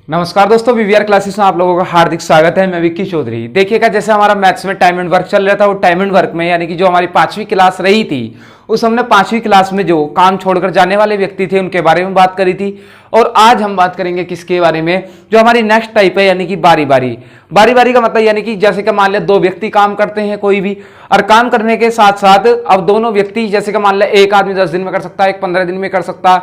नमस्कार दोस्तों, VVR classes में आप लोगों का हार्दिक स्वागत है। मैं विक्की चौधरी। देखिएगा, जैसे हमारा मैथ्स में टाइम एंड वर्क चल रहा था, वो टाइम एंड वर्क में यानी कि जो हमारी 5वीं क्लास रही थी, उस हमने 5वीं क्लास में जो काम छोड़कर जाने वाले व्यक्ति थे उनके बारे में बात करी थी। और आज हम बात करेंगे किसके बारे में, जो हमारी नेक्स्ट टाइप है यानी कि बारी बारी। बारी बारी का मतलब यानी कि जैसे कि मान लिया दो व्यक्ति काम करते हैं कोई भी, और काम करने के साथ साथ अब दोनों व्यक्ति जैसे कि मान लिया एक आदमी 10 दिन में कर सकता है, एक 15 दिन में कर सकता।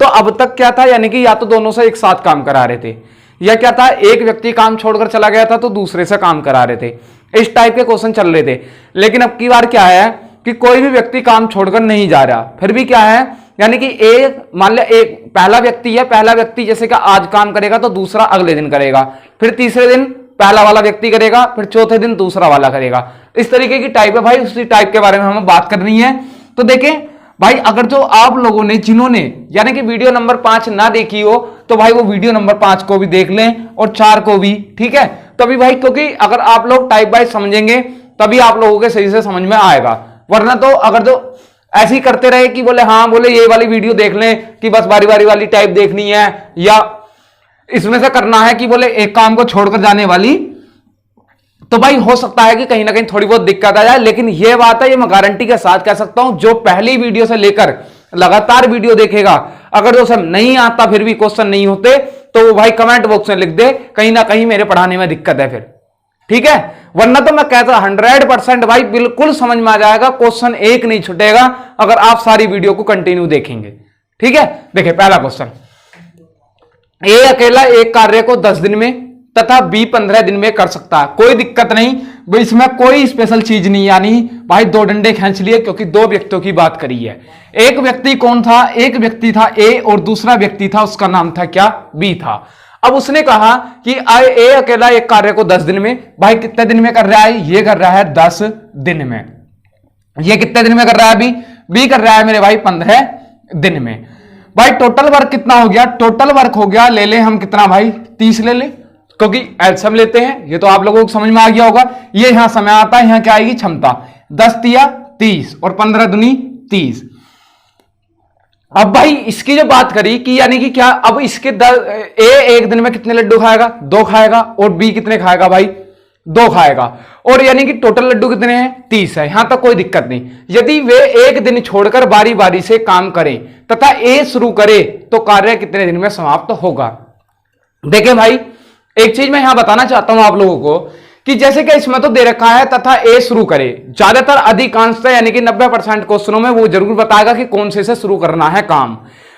तो अब तक क्या था, यानी कि या तो दोनों से एक साथ काम करा रहे थे, या क्या था एक व्यक्ति काम छोड़कर चला गया था तो दूसरे से काम करा रहे थे। इस टाइप के क्वेश्चन चल रहे थे। लेकिन अब की बार क्या है कि कोई भी व्यक्ति काम छोड़कर नहीं जा रहा, फिर भी क्या है यानी कि एक मान लिया एक पहला व्यक्ति है, पहला व्यक्ति जैसे कि आज काम करेगा तो दूसरा अगले दिन करेगा, फिर तीसरे दिन पहला वाला व्यक्ति करेगा, फिर चौथे दिन दूसरा वाला करेगा। इस तरीके की टाइप है भाई, उसी टाइप के बारे में हमें बात करनी है। तो देखें भाई, अगर जो आप लोगों ने जिन्होंने यानी कि वीडियो नंबर 5 ना देखी हो तो भाई वो वीडियो नंबर 5 को भी देख लें और 4 को भी, ठीक है। तभी भाई, क्योंकि अगर आप लोग टाइप वाइज समझेंगे तभी आप लोगों के सही से समझ में आएगा। वरना तो अगर जो ऐसे ही करते रहे कि बोले हाँ बोले ये वाली वीडियो देख लें कि बस बारी बारी वाली टाइप देखनी है, या इसमें से करना है कि बोले एक काम को छोड़कर जाने वाली, तो भाई हो सकता है कि कहीं ना कहीं थोड़ी बहुत दिक्कत आ जाए। लेकिन यह बात है, ये मैं गारंटी के साथ कह सकता हूं, जो पहली वीडियो से लेकर लगातार वीडियो देखेगा, अगर जो सब नहीं आता फिर भी क्वेश्चन नहीं होते तो वो भाई कमेंट बॉक्स में लिख दे कहीं ना कहीं मेरे पढ़ाने में दिक्कत है फिर, ठीक है। वरना तो मैं कहता 100% भाई बिल्कुल समझ में आ जाएगा, क्वेश्चन एक नहीं छूटेगा अगर आप सारी वीडियो को कंटिन्यू देखेंगे, ठीक है। देखिए पहला क्वेश्चन, ए अकेला एक कार्य को 10 दिन में तथा बी 15 दिन में कर सकता है। कोई दिक्कत नहीं, इसमें कोई स्पेशल चीज नहीं, यानी भाई दो डंडे खींच लिए क्योंकि दो व्यक्तियों की बात करी है। एक व्यक्ति कौन था, एक व्यक्ति था ए और दूसरा व्यक्ति था उसका नाम था क्या, बी था। अब उसने कहा कि ए अकेला एक कार्य को 10 दिन में, भाई कितने दिन में कर रहा है, ये कर रहा है 10 दिन में। ये कितने दिन में कर रहा है, बी कर रहा है मेरे भाई 15 दिन में। भाई टोटल वर्क कितना हो गया, टोटल वर्क हो गया, ले ले हम कितना भाई 30 ले ले, क्योंकि एलसीएम लेते हैं, ये तो आप लोगों को समझ में आ गया होगा। ये यहां समय आता है, यहां क्या आएगी क्षमता, 10 तिया 30 और 15 दुनी 30। अब भाई इसकी जो बात करी कि यानी कि क्या, अब इसके ए एक दिन में कितने लड्डू खाएगा, 2 खाएगा, और बी कितने खाएगा भाई 2 खाएगा, और यानी कि टोटल लड्डू कितने हैं 30 है। यहां तक कोई दिक्कत नहीं। यदि वे एक दिन छोड़कर बारी बारी से काम करें तथा ए शुरू करे तो कार्य कितने दिन में समाप्त होगा। देखें भाई, एक चीज मैं यहां बताना चाहता हूं आप लोगों को कि जैसे कि इसमें तो दे रखा है तथा ए शुरू करे, ज्यादातर अधिकांशतः यानी कि 90% क्वेश्चनों में वो जरूर बताएगा कि कौन से शुरू करना है काम।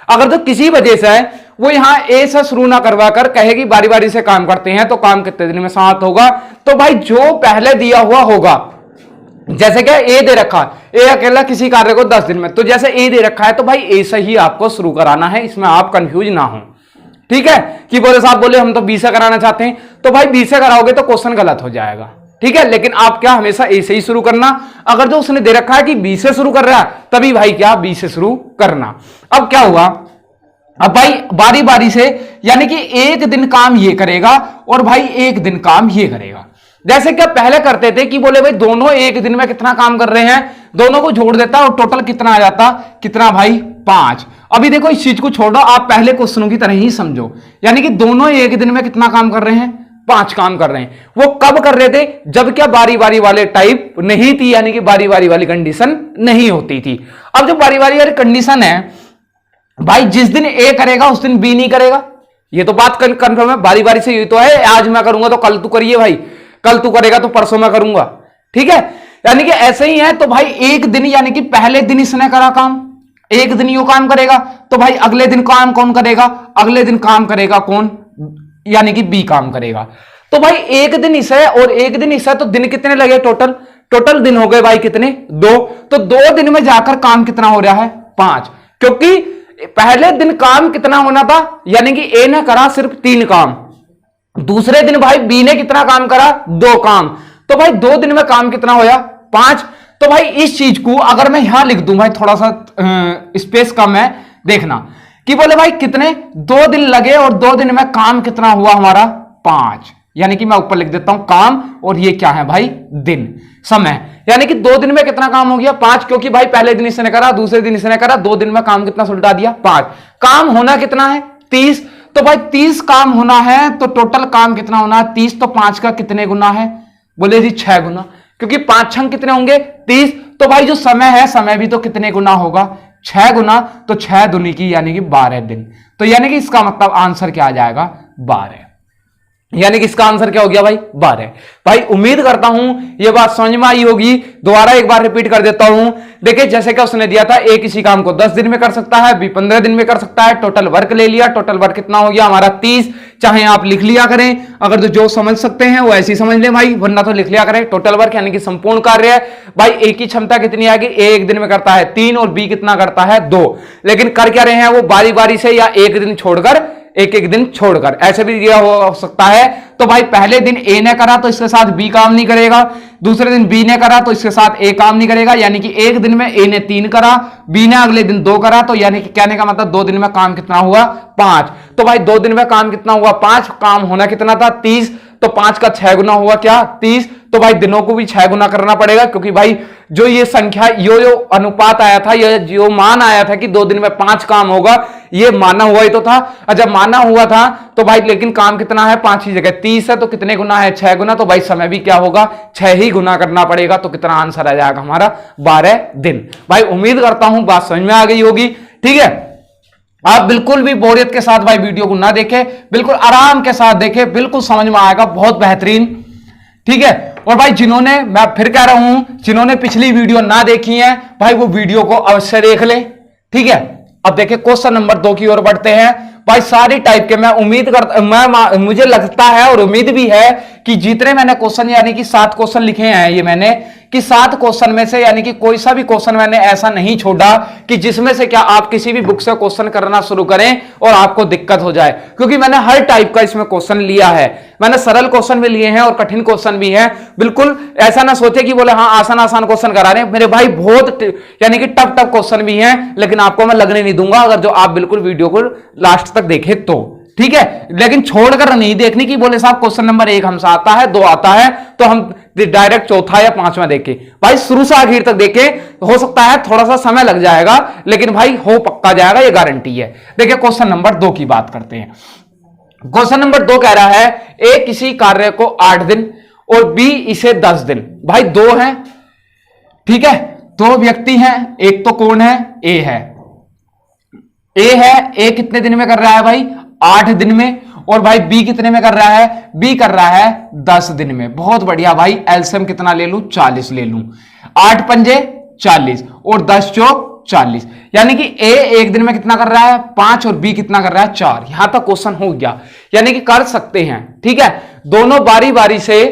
अगर तो किसी वजह से वो यहां ए से शुरू ना करवा कर कहेगी बारी बारी से काम करते हैं तो काम कितने दिन में समाप्त होगा, तो भाई जो पहले दिया हुआ होगा, जैसे क्या ए दे रखा, ए अकेला किसी कार्य को 10 दिन में, तो जैसे ए दे रखा है तो भाई ए से ही आपको शुरू कराना है, इसमें आप कंफ्यूज ना हो, ठीक है। कि बोले साहब बोले हम तो बी से कराना चाहते हैं, तो भाई बी से कराओगे तो क्वेश्चन गलत हो जाएगा, ठीक है। लेकिन आप क्या हमेशा ए से ही शुरू करना। अगर जो उसने दे रखा है कि बी से शुरू कर रहा है तभी भाई क्या बी से शुरू करना। अब क्या हुआ, अब भाई बारी बारी से यानी कि एक दिन काम ये करेगा और भाई एक दिन काम ये करेगा। जैसे क्या पहले करते थे कि बोले भाई दोनों एक दिन में कितना काम कर रहे हैं, दोनों को जोड़ देता और टोटल कितना आ जाता, कितना भाई 5। अभी देखो इस चीज को छोड़ो, आप पहले क्वेश्चनों की तरह ही समझो, यानी कि दोनों एक दिन में कितना काम कर रहे हैं, 5 काम कर रहे हैं। वो कब कर रहे थे, जब क्या बारी बारी वाले टाइप नहीं थी, यानी कि बारी बारी वाली कंडीशन नहीं होती थी। अब जो बारी बारी वाली कंडीशन है भाई, जिस दिन ए करेगा उस दिन बी नहीं करेगा, ये तो बात कंफर्म है। बारी बारी से ये तो है, आज मैं करूंगा तो कल तू करिए भाई, कल तू करेगा तो परसों मैं करूंगा, ठीक है। यानी कि ऐसे ही है। तो भाई एक दिन यानी कि पहले दिन इसने करा काम, एक दिन यो काम करेगा, तो भाई अगले दिन काम कौन करेगा, अगले दिन काम करेगा कौन, यानी कि बी काम करेगा। तो भाई एक दिन इसे और एक दिन इसे, तो दिन कितने लगे, टोटल दिन हो गए भाई कितने 2। तो 2 दिन में जाकर काम कितना हो रहा है 5, क्योंकि पहले दिन काम कितना होना था, यानी कि ए ने करा सिर्फ 3 काम, दूसरे दिन भाई बी ने कितना काम करा 2 काम, तो भाई 2 दिन में काम कितना होया 5। तो भाई इस चीज को अगर मैं यहां लिख दूं भाई, थोड़ा सा स्पेस कम है, देखना कि बोले भाई कितने 2 दिन लगे और 2 दिन में काम कितना हुआ हमारा 5, यानी कि मैं ऊपर लिख देता हूं काम, और ये क्या है भाई दिन, समय, यानी कि 2 दिन में कितना काम हो गया 5, क्योंकि भाई पहले दिन इसने करा, दूसरे दिन इसने करा, 2 दिन में काम कितना सुलटा दिया 5। काम होना कितना है 30, तो भाई 30 काम होना है तो टोटल काम कितना होना है 30, तो 5 का कितने गुना है, बोले जी 6 गुना, क्योंकि 5 छंग कितने होंगे 30, तो भाई जो समय है समय भी तो कितने गुना होगा 6 गुना, तो 6 दूनी की यानी कि 12 दिन। तो यानी कि इसका मतलब आंसर क्या आ जाएगा 12, यानी कि इसका आंसर क्या हो गया भाई 12। भाई उम्मीद करता हूं ये बात समझ में आई होगी। दोबारा एक बार रिपीट कर देता हूं। देखिए जैसे कि उसने दिया था ए किसी काम को 10 दिन में कर सकता है, बी 15 दिन में कर सकता है, टोटल वर्क ले लिया, टोटल वर्क कितना हो गया हमारा 30, चाहे आप लिख लिया करें, अगर तो जो समझ सकते हैं वो ऐसे ही समझ ले भाई, वरना तो लिख लिया करें। टोटल वर्क यानी कि संपूर्ण कार्य है भाई। ए की क्षमता कितनी आएगी, ए एक दिन में करता है 3 और बी कितना करता है 2, लेकिन कर क्या रहे हैं वो बारी बारी से या एक दिन छोड़कर, एक एक दिन छोड़कर, ऐसे भी दिया हो सकता है। तो भाई पहले दिन ए ने करा तो इसके साथ बी काम नहीं करेगा, दूसरे दिन बी ने करा तो इसके साथ ए काम नहीं करेगा, यानी कि एक दिन में ए ने 3 करा, बी ने अगले दिन 2 करा, तो यानी कि कहने का मतलब 2 दिन में काम कितना हुआ 5। तो भाई 2 दिन में काम कितना हुआ 5, काम होना कितना था 30, तो 5 का 6 गुना हुआ क्या 30। तो भाई दिनों को भी 6 गुना करना पड़ेगा, क्योंकि भाई जो ये संख्या जो अनुपात आया था, ये जो मान आया था कि 2 दिन में 5 काम होगा, ये माना हुआ ही तो था। और जब माना हुआ था तो भाई लेकिन काम कितना है 5 की जगह 30 है, तो कितने गुना है 6 गुना, तो भाई समय भी क्या होगा 6 ही गुना करना पड़ेगा। तो कितना आंसर आ जाएगा हमारा 12 दिन। भाई उम्मीद करता हूं बात समझ में आ गई होगी। ठीक है, आप बिल्कुल भी बोरियत के साथ भाई वीडियो को ना देखें, बिल्कुल आराम के साथ देखें, बिल्कुल समझ में आएगा, बहुत बेहतरीन। ठीक है, और भाई जिन्होंने, मैं फिर कह रहा हूं, जिन्होंने पिछली वीडियो ना देखी है भाई वो वीडियो को अवश्य देख ले। ठीक है, अब देखिए क्वेश्चन नंबर 2 की ओर बढ़ते हैं। भाई सारी टाइप के मैं उम्मीद करता, मुझे लगता है और उम्मीद भी है कि जितने मैंने क्वेश्चन यानी कि 7 क्वेश्चन लिखे हैं ये मैंने, कि 7 क्वेश्चन में से यानी कि कोई सा भी क्वेश्चन मैंने ऐसा नहीं छोड़ा कि जिसमें से क्या आप किसी भी बुक से क्वेश्चन करना शुरू करें और आपको दिक्कत हो जाए, क्योंकि मैंने हर टाइप का इसमें क्वेश्चन लिया है। मैंने सरल क्वेश्चन भी लिए हैं और कठिन क्वेश्चन भी हैं। बिल्कुल ऐसा ना सोचे कि बोले हाँ आसान आसान क्वेश्चन करा रहे हैं, मेरे भाई बहुत यानी कि टफ टफ क्वेश्चन भी हैं, लेकिन आपको मैं लगने नहीं दूंगा अगर जो आप बिल्कुल वीडियो को लास्ट तक देखें तो। ठीक है, लेकिन छोड़कर नहीं देखनी कि बोले साहब क्वेश्चन नंबर 1 हमसे आता है 2 आता है तो हम डायरेक्ट चौथा या 5वां देखें। भाई शुरू से आखिर तक देखें, हो सकता है थोड़ा सा समय लग जाएगा लेकिन भाई हो पक्का जाएगा, ये गारंटी है। देखिए क्वेश्चन नंबर 2 की बात करते हैं। क्वेश्चन नंबर 2 कह रहा है ए किसी कार्य को 8 दिन और बी इसे 10 दिन। भाई 2 हैं, ठीक है, 2 व्यक्ति हैं, एक तो कौन है ए है, ए कितने दिन में कर रहा है भाई 8 दिन में, और भाई बी कितने में कर रहा है, बी कर रहा है 10 दिन में। बहुत बढ़िया भाई, एलसीएम कितना ले लूं 40 ले लूं, 8 पंजे 40 और 10 चौक 40, यानी कि ए एक दिन में कितना कर रहा है 5 और बी कितना कर रहा है 4। यहां तक क्वेश्चन हो गया, यानी कि कर सकते हैं। ठीक है, दोनों बारी बारी से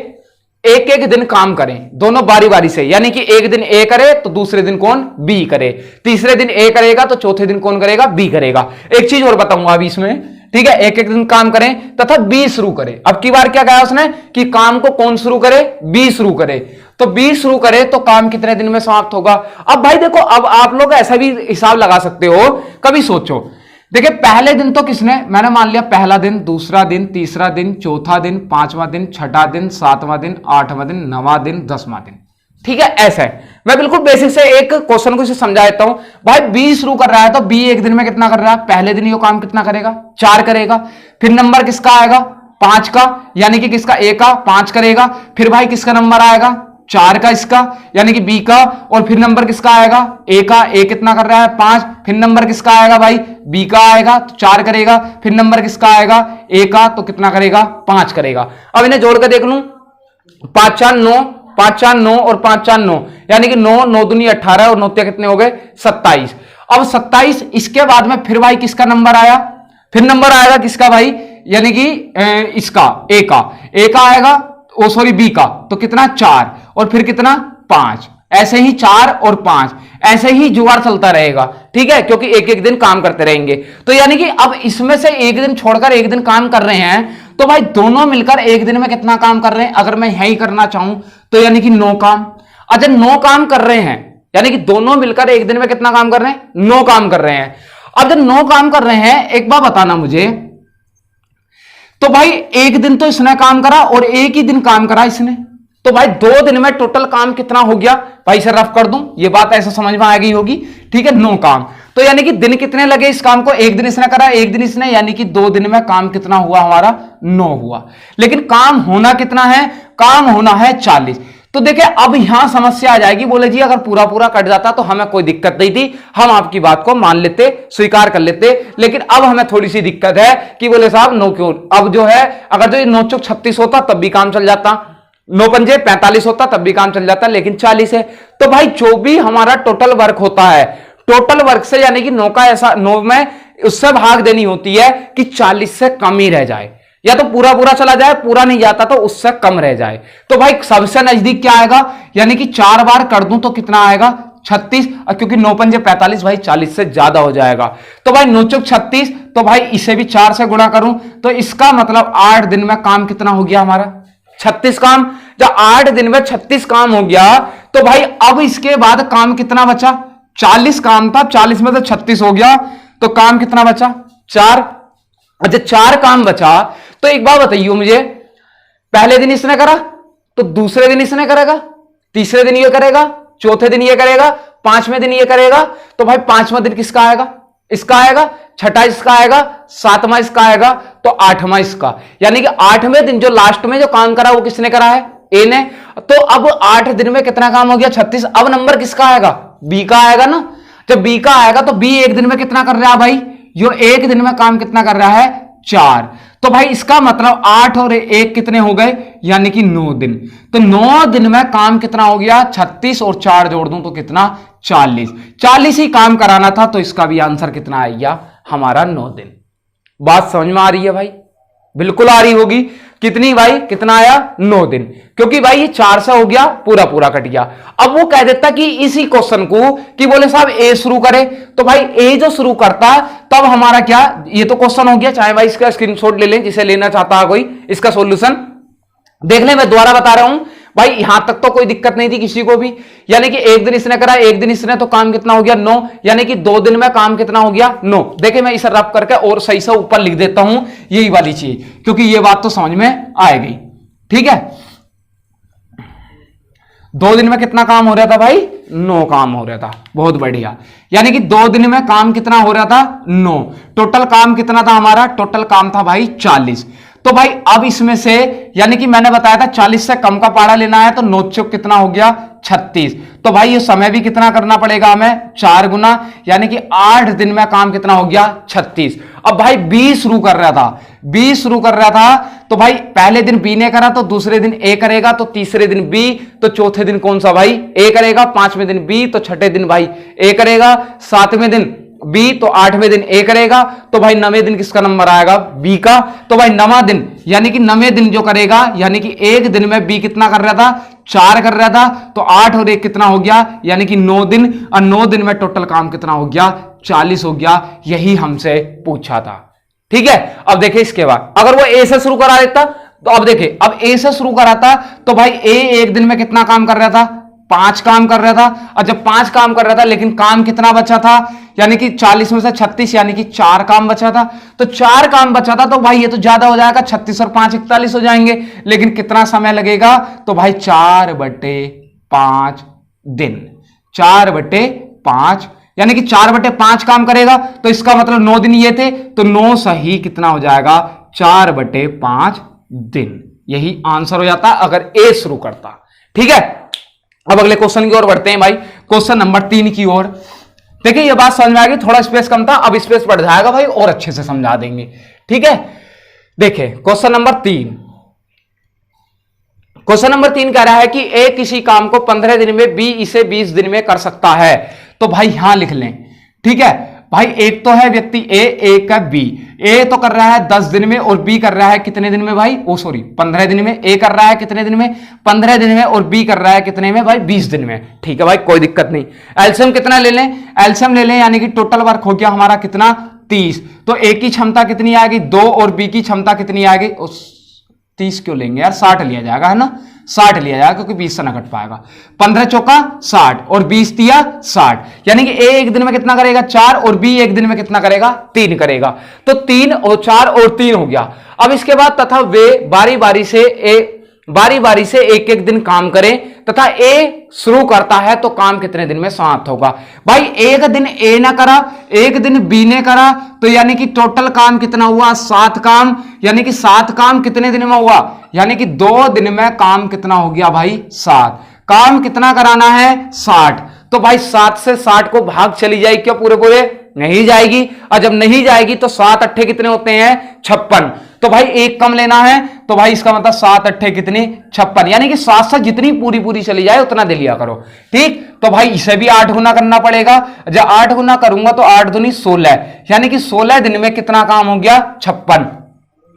एक एक दिन काम करें, दोनों बारी बारी से, यानी कि एक दिन ए करे तो दूसरे दिन कौन बी करे, तीसरे दिन ए करेगा तो चौथे दिन कौन करेगा बी करेगा। एक चीज और बताऊंगा अभी इसमें, ठीक है, एक एक दिन काम करें तथा बी शुरू करे। अब की बार क्या कहा उसने कि काम को कौन शुरू करे, बी शुरू करे, तो बी शुरू करे तो काम कितने दिन में समाप्त होगा। अब भाई देखो, अब आप लोग ऐसा भी हिसाब लगा सकते हो, कभी सोचो, देखिए पहले दिन तो किसने, मैंने मान लिया पहला दिन, दूसरा दिन, तीसरा दिन, चौथा दिन, 5वां दिन, 6ठा दिन, 7वां दिन, 8वां दिन, 9वां दिन, 10वां दिन। ठीक है, ऐसा है। मैं बिल्कुल बेसिक से एक क्वेश्चन को समझा देता हूं। भाई बी शुरू कर रहा है तो बी एक दिन में कितना कर रहा है, पहले दिन ये काम कितना करेगा 4 करेगा, फिर नंबर किसका आएगा 5 का, यानी कि किसका ए का 5 करेगा, फिर भाई किसका नंबर आएगा 4 का इसका, यानी कि बी का, और फिर नंबर किसका आएगा ए का, ए कितना कर रहा है 5, फिर नंबर किसका आएगा भाई बी का आएगा तो 4 करेगा, फिर नंबर किसका आएगा ए का तो कितना करेगा 5 करेगा। अब इन्हें जोड़ कर देख लूं, 5 4 9, 5 4 9 और 5 4 9, यानी कि 9 9 दूनी 18 और 9 कितने हो गए 27। अब 27 इसके बाद में फिर भाई किसका नंबर आया, फिर नंबर आएगा किसका भाई, यानी कि इसका ए का आएगा, ओ सॉरी बी का, तो कितना 4 और फिर कितना 5, ऐसे ही 4 और 5 ऐसे ही जुगाड़ चलता रहेगा। ठीक है, क्योंकि एक एक दिन काम करते रहेंगे। तो यानी कि अब इसमें से एक दिन छोड़कर एक दिन काम कर रहे हैं, तो भाई दोनों मिलकर एक दिन में कितना काम कर रहे हैं, अगर मैं यही करना चाहूं तो यानी कि 9 काम। अच्छा 9 काम कर रहे हैं, यानी कि दोनों मिलकर एक दिन में कितना काम कर रहे हैं 9 काम कर रहे हैं। अब जब 9 काम कर रहे हैं, एक बार बताना मुझे, तो भाई एक दिन तो इसने काम करा और एक ही दिन काम करा इसने, तो भाई 2 दिन में टोटल काम कितना हो गया, भाई इसे रफ कर दूं, ये बात ऐसे समझ में आ गई होगी। ठीक है, 9 काम, तो तो यानी कि दिन कितने लगे इस काम को, एक दिन इसने करा, एक दिन इसने, यानी कि 2 दिन में काम कितना हुआ हमारा, 9 हुआ। लेकिन काम होना कितना है, काम होना है 40। तो देखिए अब यहां समस्या आ जाएगी, बोले जी अगर पूरा पूरा कट जाता तो हमें कोई दिक्कत नहीं थी, हम आपकी बात को मान लेते, स्वीकार कर लेते। लेकिन अब हमें थोड़ी सी दिक्कत है कि बोले साहब 9 क्यों, अब जो है अगर जो ये 9 चौक 36 होता तब भी काम चल जाता, 9 पंजे 45 होता तब भी काम चल जाता, लेकिन 40 है। तो भाई जो भी हमारा टोटल वर्क होता है, टोटल वर्क से यानी कि 9 का ऐसा 9 में उससे भाग देनी होती है कि 40 से कम ही रह जाए, या तो पूरा पूरा चला जाए, पूरा नहीं जाता तो उससे कम रह जाए। तो भाई सबसे नजदीक क्या आएगा, यानी कि 4 बार कर दूं तो कितना आएगा 36, क्योंकि 9 पंजे 45 भाई 40 से ज्यादा हो जाएगा। तो भाई 9 चौक 36, तो भाई इसे भी 4 से गुणा करूं तो इसका मतलब 8 दिन में काम कितना हो गया हमारा, 36 काम। जब 8 दिन में 36 काम हो गया तो भाई अब इसके बाद काम कितना बचा, 40 काम था, 40 में से 36 हो गया तो काम कितना बचा 4। अच्छा 4 काम बचा, तो एक बात बताइए मुझे, पहले दिन इसने करा तो दूसरे दिन इसने करेगा, तीसरे दिन ये करेगा, चौथे दिन ये करेगा, 5वें दिन ये करेगा। तो भाई 5वां दिन किसका आएगा, इसका आएगा, छठा इसका आएगा, 7वां इसका आएगा, तो 8वां इसका, यानी कि 8वें दिन जो लास्ट में जो काम करा वो किसने करा है, ए ने। तो अब 8 दिन में कितना काम हो गया 36। अब नंबर किसका आएगा, बी का आएगा ना। जब बी का आएगा तो बी एक दिन में कितना कर रहा है भाई, जो एक दिन में काम कितना कर रहा है 4। तो भाई इसका मतलब 8 और 1 कितने हो गए, यानी कि 9 दिन। तो 9 दिन में काम कितना हो गया 36 और 4 जोड़ दूं तो कितना 40। 40 ही काम कराना था, तो इसका भी आंसर कितना आएगा हमारा 9 दिन। बात समझ में आ रही है भाई, बिल्कुल आ रही होगी। कितनी भाई, कितना आया 9 दिन, क्योंकि भाई ये 4 से हो गया, पूरा पूरा कट गया। अब वो कह देता कि इसी क्वेश्चन को कि बोले साहब ए शुरू करे, तो भाई ए जो शुरू करता तब हमारा क्या, ये तो क्वेश्चन हो गया, चाहे भाई इसका स्क्रीनशॉट ले लें जिसे लेना चाहता है कोई, इसका सॉल्यूशन देख लें। मैं दोबारा बता रहा हूं भाई, यहां तक तो कोई दिक्कत नहीं थी किसी को भी, यानी कि एक दिन इसने करा, एक दिन इसने, तो काम कितना हो गया 9, यानी कि 2 दिन में काम कितना हो गया 9। देखिए मैं इसे रब करके और सही से ऊपर लिख देता हूं यही वाली चीज, क्योंकि ये बात तो समझ में आएगी। ठीक है, 2 दिन में कितना काम हो रहा था भाई, 9 काम हो रहा था, बहुत बढ़िया। यानी कि 2 दिन में काम कितना हो रहा था 9, टोटल काम कितना था हमारा, टोटल काम था भाई 40। तो भाई अब इसमें से, यानी कि मैंने बताया था 40 से कम का पारा लेना है, तो 9 चौक कितना हो गया 36। तो भाई ये समय भी कितना करना पड़ेगा हमें 4 गुना, यानी कि 8 दिन में काम कितना हो गया 36। अब भाई बी शुरू कर रहा था, बी शुरू कर रहा था, तो भाई पहले दिन बी ने करा तो दूसरे दिन ए करेगा, तो तीसरे दिन बी, तो चौथे दिन कौन सा भाई ए करेगा, 5वें दिन बी, तो छठे दिन भाई ए करेगा, 7वें दिन बी, तो 8वें दिन ए करेगा। तो भाई 9वें दिन किसका नंबर आएगा, बी का। तो भाई 9वां दिन, यानी कि 9वें दिन जो करेगा, यानी कि एक दिन में बी कितना कर रहा था 4 कर रहा था, तो 8 और 1 कितना हो गया, यानी कि 9 दिन, और 9 दिन में टोटल काम कितना हो गया 40 हो गया। यही हमसे पूछा था। ठीक है, अब देखिए इसके बाद अगर वो ए से शुरू करा देता, तो अब देखिए अब ए से शुरू कराता, तो भाई ए एक दिन में कितना काम कर रहा था 5 काम कर रहा था। और जब 5 काम कर रहा था, लेकिन काम कितना बचा था, यानी कि 40 में से 36, यानी कि 4 काम बचा था। तो 4 काम बचा था, तो भाई ये तो ज्यादा हो जाएगा, 36 और 5 41 हो जाएंगे, लेकिन कितना समय लगेगा, तो भाई 4/5 दिन, 4/5, यानी कि 4/5 काम करेगा। तो इसका मतलब 9 दिन ये थे, तो 9 सही कितना हो जाएगा 4/5 दिन। यही आंसर हो जाता अगर ए शुरू करता। ठीक है, अब अगले क्वेश्चन की ओर बढ़ते हैं भाई, क्वेश्चन नंबर 3 की ओर। देखिए ये बात समझ में आ गई, थोड़ा स्पेस कम था, अब स्पेस बढ़ जाएगा भाई और अच्छे से समझा देंगे। ठीक है, देखिए क्वेश्चन नंबर 3, क्वेश्चन नंबर 3 कह रहा है कि ए किसी काम को 15 दिन में, बी इसे 20 दिन में कर सकता है। तो भाई यहां लिख लें। ठीक है भाई, एक तो है व्यक्ति ए, एक है बी। ए तो कर रहा है 10 दिन में, और बी कर रहा है कितने दिन में भाई, 15 दिन में। ए कर रहा है कितने दिन में 15 दिन में, और बी कर रहा है कितने में भाई 20 दिन में। ठीक है भाई, कोई दिक्कत नहीं। एलसीएम कितना ले लें, एलसीएम ले लें, यानी कि टोटल वर्क हो गया हमारा कितना 30। तो ए की क्षमता कितनी आएगी 2, और बी की क्षमता कितनी आएगी, 30 क्यों लेंगे यार, 60 लिया जाएगा, है ना, 60 लिया जाएगा, क्योंकि 20 से ना घट पाएगा। 15 चौका 60 और 20 तिया 60, यानी कि ए एक दिन में कितना करेगा 4, और बी एक दिन में कितना करेगा 3 करेगा। तो 3 और 4 और 3 हो गया। अब इसके बाद तथा वे बारी बारी से ए बारी बारी से एक एक दिन काम करें तथा ए शुरू करता है तो काम कितने दिन में समाप्त होगा। भाई एक दिन ए ने करा, एक दिन बी ने करा, तो यानी कि टोटल काम कितना हुआ 7 काम, यानी कि 7 काम कितने दिन में हुआ, यानी कि 2 दिन में काम कितना हो गया भाई 7। काम कितना कराना है 60, तो भाई 7 से 60 को भाग चली जाएगी क्या पूरे पूरे, नहीं जाएगी। और जब नहीं जाएगी तो 7 अट्ठे कितने होते हैं 56, तो भाई एक कम लेना है, तो भाई इसका मतलब 7 अट्ठे कितनी 56, यानी कि 7 से जितनी पूरी पूरी चली जाए उतना दे लिया करो। ठीक, तो भाई इसे भी 8 गुना करना पड़ेगा। जब 8 गुना करूंगा तो 8 दूनी 16, यानी कि 16 दिन में कितना काम हो गया 56।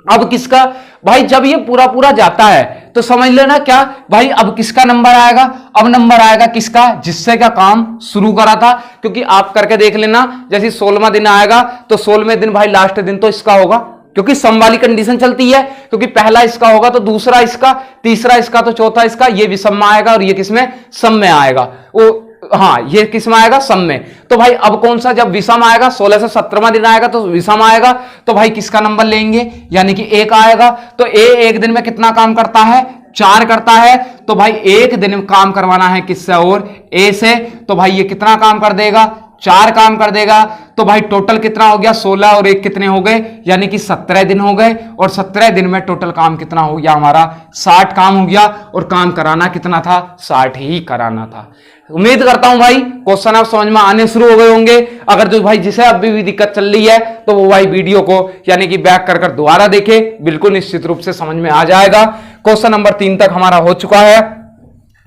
अब किसका भाई, जब ये पूरा पूरा जाता है तो समझ लेना क्या भाई, अब किसका नंबर आएगा, अब नंबर आएगा किसका, जिससे क्या काम शुरू करा था। क्योंकि आप करके देख लेना, जैसे 16वां दिन आएगा तो 16वें दिन भाई लास्ट दिन तो इसका होगा, क्योंकि सम वाली कंडीशन चलती है, क्योंकि पहला इसका होगा तो दूसरा इसका, तीसरा इसका तो चौथा इसका, ये विषम में आएगा और ये किसमें सम में आएगा, वो हाँ ये किस में आएगा सम में। तो भाई अब कौन सा, जब विषम आएगा 16 से 17वां दिन आएगा तो विषम आएगा, तो भाई किसका नंबर लेंगे, यानी कि 1 आएगा। तो ए एक दिन में कितना काम करता है 4 करता है, तो भाई एक दिन में काम करवाना है किससे और ए से, तो भाई ये कितना काम कर देगा 4 काम कर देगा। तो भाई टोटल कितना हो गया 16 और 1 कितने हो गए, यानी कि 17 दिन हो गए, और 17 दिन में टोटल काम कितना हो गया हमारा 60 काम हो गया, और काम कराना कितना था 60 ही कराना था। उम्मीद करता हूं भाई क्वेश्चन आप समझ में आने शुरू हो गए होंगे। अगर जो भाई जिसे अभी भी दिक्कत चल रही है तो वो भाई वीडियो को यानी कि बैक कर दोबारा देखे, बिल्कुल निश्चित रूप से समझ में आ जाएगा। क्वेश्चन नंबर 3 तक हमारा हो चुका है,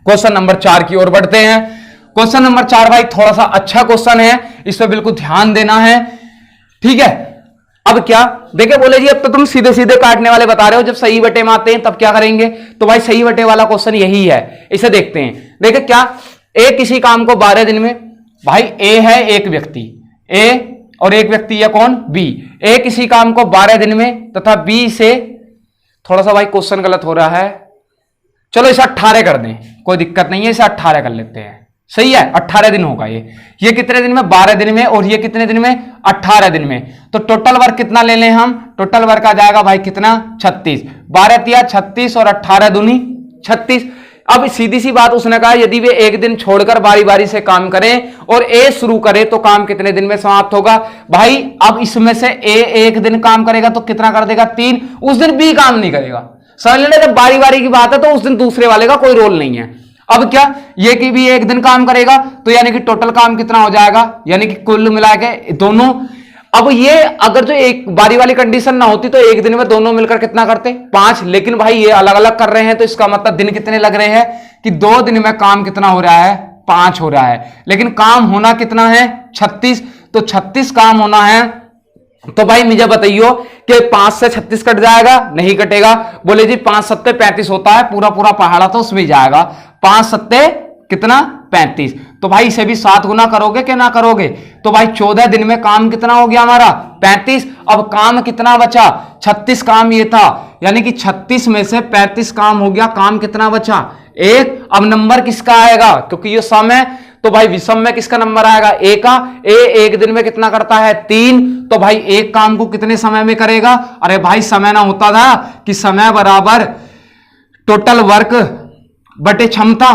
क्वेश्चन नंबर 4 की ओर बढ़ते हैं। क्वेश्चन नंबर 4 भाई थोड़ा सा अच्छा क्वेश्चन है, इस पर बिल्कुल ध्यान देना है, ठीक है। अब क्या देखे, बोले जी अब तो तुम सीधे सीधे काटने वाले बता रहे हो, जब सही बटे में आते हैं तब क्या करेंगे, तो भाई सही बटे वाला क्वेश्चन यही है, इसे देखते हैं। देखे क्या, ए किसी काम को 12 दिन में, भाई ए है एक व्यक्ति, ए और एक व्यक्ति है कौन बी, ए किसी काम को 12 दिन में तथा बी से, थोड़ा सा भाई क्वेश्चन गलत हो रहा है, चलो इसे 18 कर दें, कोई दिक्कत नहीं है, इसे 18 कर लेते हैं, सही है 18 दिन होगा ये कितने दिन में 12 दिन में, और ये कितने दिन में 18 दिन में। तो टोटल वर्क कितना ले लें हम, टोटल वर्क आ जाएगा भाई कितना 36, 12 तिया 36 और 18 दूनी 36। अब सीधी सी बात उसने कहा यदि वे एक दिन छोड़कर बारी बारी से काम करें और ए शुरू करे तो काम कितने दिन में समाप्त होगा। भाई अब इसमें से ए एक दिन काम करेगा तो कितना कर देगा 3, उस दिन बी काम नहीं करेगा, समझ लेना। जब बारी बारी की बात है तो उस दिन दूसरे वाले का कोई रोल नहीं है। अब क्या, ये कि भी एक दिन काम करेगा तो यानी कि टोटल काम कितना हो जाएगा, यानी कि कुल मिला के दोनों। अब ये अगर जो एक बारी वाली कंडीशन ना होती तो एक दिन में दोनों मिलकर कितना करते 5, लेकिन भाई ये अलग अलग कर रहे हैं तो इसका मतलब दिन कितने लग रहे हैं कि 2 दिन में काम कितना हो रहा है 5 हो रहा है, लेकिन काम होना कितना है 36, तो 36 काम होना है। तो भाई मुझे बताइयो कि 5 से 36 कट जाएगा, नहीं कटेगा। बोले जी 5 सत्ते 35 होता है, पूरा पूरा पहाड़ा तो उसमें जाएगा, 5 सत्ते कितना 35, तो भाई इसे भी 7 गुना करोगे कि ना करोगे, तो भाई 14 दिन में काम कितना हो गया हमारा 35। अब काम कितना बचा 36 काम ये था, यानी कि 36 में से 35 काम हो गया, काम कितना बचा 1। अब नंबर किसका आएगा, क्योंकि ये सम है तो भाई विषम में किसका नंबर आएगा ए का। ए एक दिन में कितना करता है 3, तो भाई एक काम को कितने समय में करेगा। अरे भाई समय ना होता था कि समय बराबर टोटल वर्क बटे क्षमता,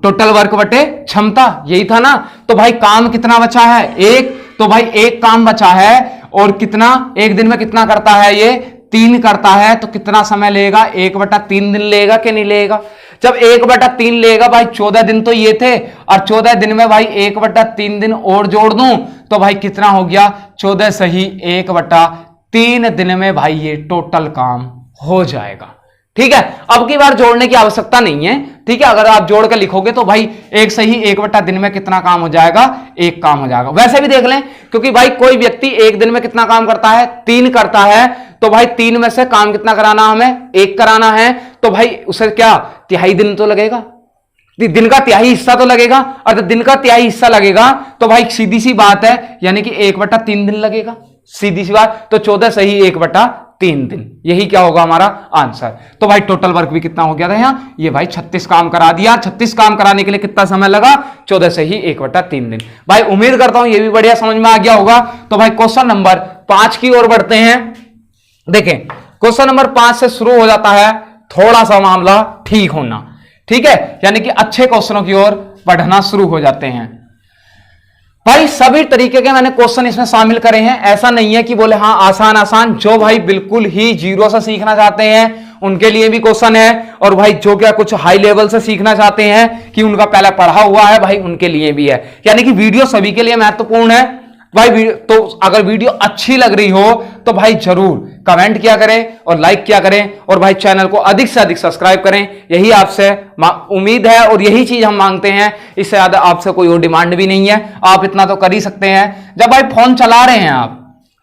टोटल वर्क बटे क्षमता, यही था ना। तो भाई काम कितना बचा है 1, तो भाई एक काम बचा है और कितना एक दिन में कितना करता है ये 3 करता है, तो कितना समय लेगा 1/3 दिन लेगा कि नहीं लेगा। जब 1/3 लेगा भाई 14 दिन तो ये थे, और 14 दिन में भाई 1/3 दिन और जोड़ दूं तो भाई कितना हो गया 14 सही 1/3 दिन में भाई ये टोटल काम हो जाएगा। ठीक है, अब की बार जोड़ने की आवश्यकता नहीं है, ठीक है। अगर आप जोड़ के लिखोगे तो भाई एक सही 1/3 दिन में कितना काम हो जाएगा 1 काम हो जाएगा। वैसे भी देख लें, क्योंकि भाई कोई व्यक्ति एक दिन में कितना काम करता है 3 करता है, तो भाई 3 में से काम कितना कराना हमें 1 कराना है, तो भाई उसे क्या तिहाई दिन तो लगेगा, दिन का तिहाई हिस्सा तो लगेगा, और जब दिन का तिहाई हिस्सा लगेगा तो भाई सीधी सी बात है यानी कि 1/3 दिन लगेगा, सीधी सी बात। तो 14 सही 1/3 दिन, यही क्या होगा हमारा आंसर। तो भाई टोटल वर्क भी कितना हो गया था यहाँ, ये भाई 36 काम करा दिया। 36 काम कराने के लिए कितना समय लगा 14 सही 1/3 दिन। भाई उम्मीद करता हूं ये भी बढ़िया समझ में आ गया होगा। तो भाई क्वेश्चन नंबर 5 की ओर बढ़ते हैं। देखें क्वेश्चन नंबर 5 से शुरू हो जाता है थोड़ा सा मामला ठीक होना, ठीक है, यानी कि अच्छे क्वेश्चनों की ओर पढ़ना शुरू हो जाते हैं। भाई सभी तरीके के मैंने क्वेश्चन इसमें शामिल करे हैं, ऐसा नहीं है कि बोले हाँ आसान आसान। जो भाई बिल्कुल ही जीरो से सीखना चाहते हैं उनके लिए भी क्वेश्चन है, और भाई जो क्या कुछ हाई लेवल से सीखना चाहते हैं कि उनका पहले पढ़ा हुआ है, भाई उनके लिए भी है। यानी कि वीडियो सभी के लिए महत्वपूर्ण है भाई। तो अगर वीडियो अच्छी लग रही हो तो भाई जरूर कमेंट किया करें और लाइक किया करें, और भाई चैनल को अधिक से अधिक सब्सक्राइब करें। यही आपसे उम्मीद है और यही चीज हम मांगते हैं, इससे ज्यादा आपसे कोई और डिमांड भी नहीं है। आप इतना तो कर ही सकते हैं जब भाई फोन चला रहे हैं आप,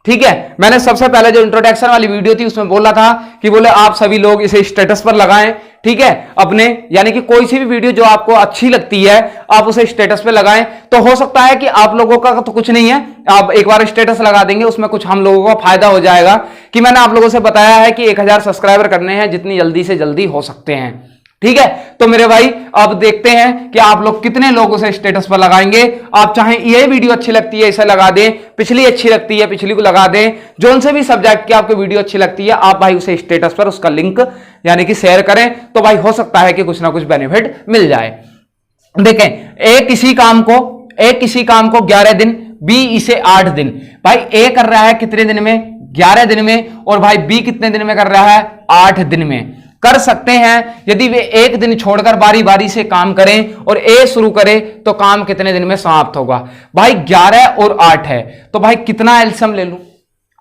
ठीक है। मैंने सबसे पहले जो इंट्रोडक्शन वाली वीडियो थी उसमें बोला था कि बोले आप सभी लोग इसे स्टेटस पर लगाएं, ठीक है, अपने, यानी कि कोई सी भी वीडियो जो आपको अच्छी लगती है आप उसे स्टेटस पे लगाएं। तो हो सकता है कि आप लोगों का तो कुछ नहीं है, आप एक बार स्टेटस लगा देंगे, उसमें कुछ हम लोगों का फायदा हो जाएगा कि मैंने आप लोगों से बताया है कि 1000 सब्सक्राइबर करने हैं जितनी जल्दी से जल्दी हो सकते हैं, ठीक है। तो मेरे भाई अब देखते हैं कि आप लोग कितने लोग उसे स्टेटस पर लगाएंगे। आप चाहें ये वीडियो अच्छी लगती है इसे लगा दें, पिछली अच्छी लगती है पिछली को लगा दें, जो से भी सब्जेक्ट की आपको वीडियो अच्छी लगती है आप भाई उसे स्टेटस पर उसका लिंक यानी कि शेयर करें, तो भाई हो सकता है कि कुछ ना कुछ बेनिफिट मिल जाए। देखें, ए किसी काम को 11 दिन, बी इसे 8 दिन। भाई ए कर रहा है कितने दिन में? 11 दिन में। और भाई बी कितने दिन में कर रहा है? 8 दिन में। कर सकते हैं यदि वे एक दिन छोड़कर बारी बारी से काम करें और ए शुरू करे तो काम कितने दिन में समाप्त होगा? भाई 11 और 8 है, तो भाई कितना एलसीएम ले लूं?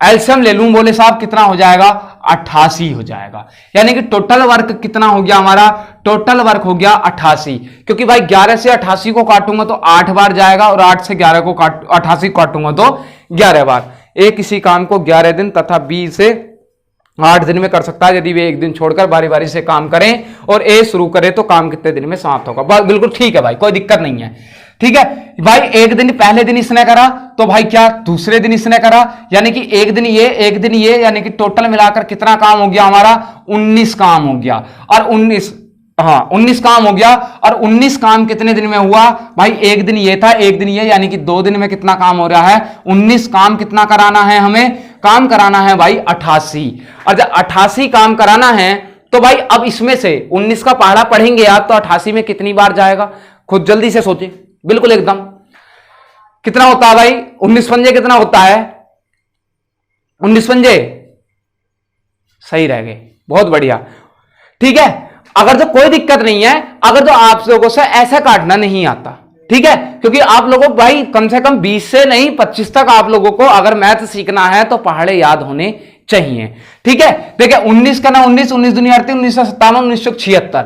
एलसीएम ले लूं बोले साहब कितना हो जाएगा? 88 हो जाएगा। यानी कि टोटल वर्क कितना हो गया हमारा? टोटल वर्क हो गया 88, क्योंकि भाई 11 से 88 को काटूंगा तो 8 बार जाएगा, और 8 से 11 को 88 काटूंगा तो 11 बार। ए किसी काम को 11 दिन तथा बी से 8 दिन में कर सकता है यदि वे एक दिन छोड़कर बारी बारी से काम करें, और ए शुरू करे तो काम कितने दिन में समाप्त होगा? बिल्कुल ठीक है भाई, कोई दिक्कत नहीं है, ठीक है भाई। एक दिन पहले दिन इसने करा तो भाई क्या दूसरे दिन इसने करा, यानी कि एक दिन ये, यानी कि टोटल मिलाकर कितना काम हो गया हमारा? 19 काम हो गया। और 19 काम हो गया। और 19 काम कितने दिन में हुआ? भाई एक दिन ये था, एक दिन ये, यानी कि 2 दिन में कितना काम हो रहा है? 19 काम कितना कराना है हमें? काम कराना है भाई 88। और जब 88 काम कराना है तो भाई अब इसमें से 19 का पहाड़ा पढ़ेंगे आप तो 88 में कितनी बार जाएगा? खुद जल्दी से सोचिए, बिल्कुल एकदम कितना होता है भाई? 19 पंजे कितना होता है? 19 पंजे सही रह गए, बहुत बढ़िया, ठीक है। अगर तो कोई दिक्कत नहीं है, अगर तो आप लोगों से ऐसा काटना नहीं आता, ठीक है, क्योंकि आप लोगों को भाई कम से कम 20 से नहीं 25 तक आप लोगों को अगर मैथ सीखना है तो पहाड़े याद होने चाहिए, ठीक है। देखिए 19 का ना 19 दूनी 38, 1957, 1976,